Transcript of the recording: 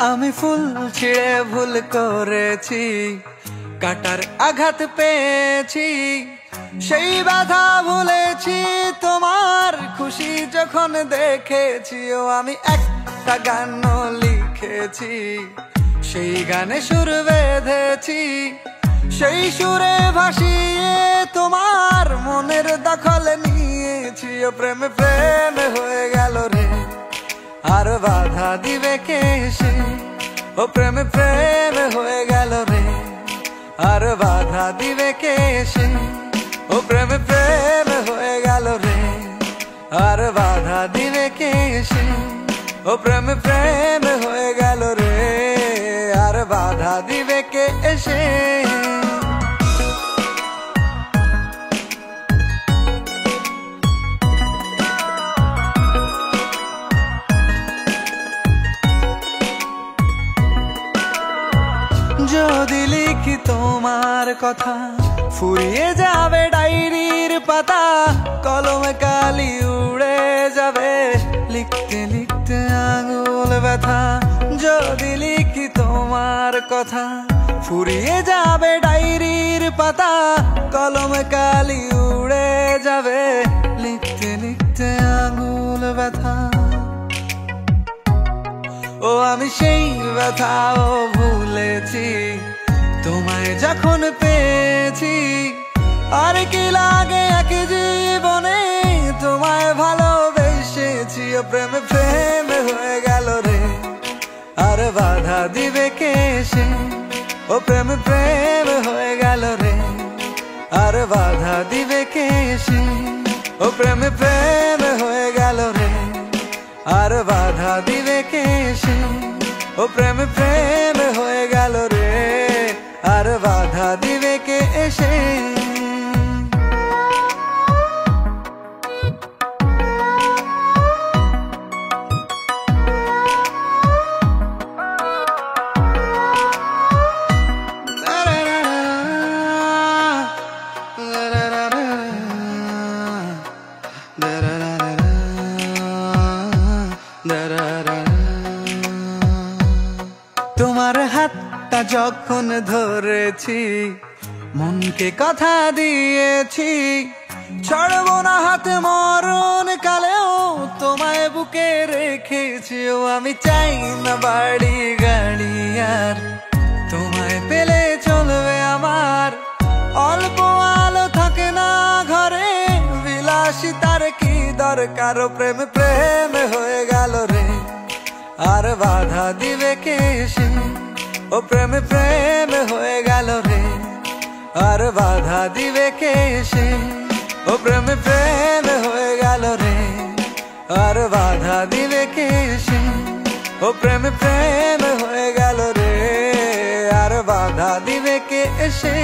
আমি ফুল ছিঁড়ে ভুল করেছি, কাটার আঘাত পেয়েছি, সেই ব্যথা ভুলেছি তোমার খুশি যখন দেখেছি। ও আমি একটা গান লিখেছি, সেই গানে সুর বেঁধেছি, সেই সুরে ভাসিয়ে তোমার মনের দখল নিয়েছি। ও প্রেমে প্রেমে হয়ে গেল রে, আর বাধা দিবে কে সে? ও প্রেমে প্রেমে হয়ে গেল রে, আর বাধা দিবে কে সে? ও প্রেমে প্রেমে হয়ে গেল রে, আর বাধা দিবে কে সে? ও প্রেমে প্রেমে হয়ে গেল রে, আর বাধা দিবে কে এসে? যদি লিখি তোমার কথা, ফুরিয়ে যাবে ডায়েরির পাতা, কলমে কালি উড়ে যাবে, লিখতে লিখতে আঙুল ব্যথা। যদি লিখি তোমার কথা, ফুরিয়ে যাবে ডায়েরির পাতা, কলমে কালি উড়ে যাবে, লিখতে লিখতে আঙুল ব্যথা। ও আমি সেই ব্যথাও ভুলেছি, তোমায় যখন পেয়েছি। আর কি লাগে এক জীবনে, তোমায় ভালোবেসেছি। ও প্রেমে প্রেমে হয়ে গেল রে, আর বাধা দিবে কে সে? ও প্রেমে প্রেমে হয়ে গেল রে, আর বাধা দিবে কে সে? ও প্রেমে প্রেমে হয়ে গেল রে, আর বাধা দিবে কে সে? ও প্রেমে প্রেমে হয়ে গেল রে, আর বাধা দিবে কে এসে? তোমার হাতটা যখন ধরেছি, মনকে কথা দিয়েছি, ছাড়বো না হাত মরণ কালেও, তোমায় বুকে রেখেছি। ও আমি চাই না বাড়ি গাড়ি আর, তোমায় পেলে চলবে আমার। অল্প আলো থাকে না ঘরে, বিলাসিতার কি দরকার? ও প্রেমে প্রেমে হয়ে গেল রে, আর বাধা দিবে কে সে? ও প্রেমে প্রেমে হয়ে গেল রে, আর বাধা দিবে কে সে? ও প্রেমে প্রেমে হয়ে গেল রে, আর বাধা দিবে কে সে? ও প্রেমে প্রেমে হয়ে গেল রে, আর বাধা দিবে কে এসে?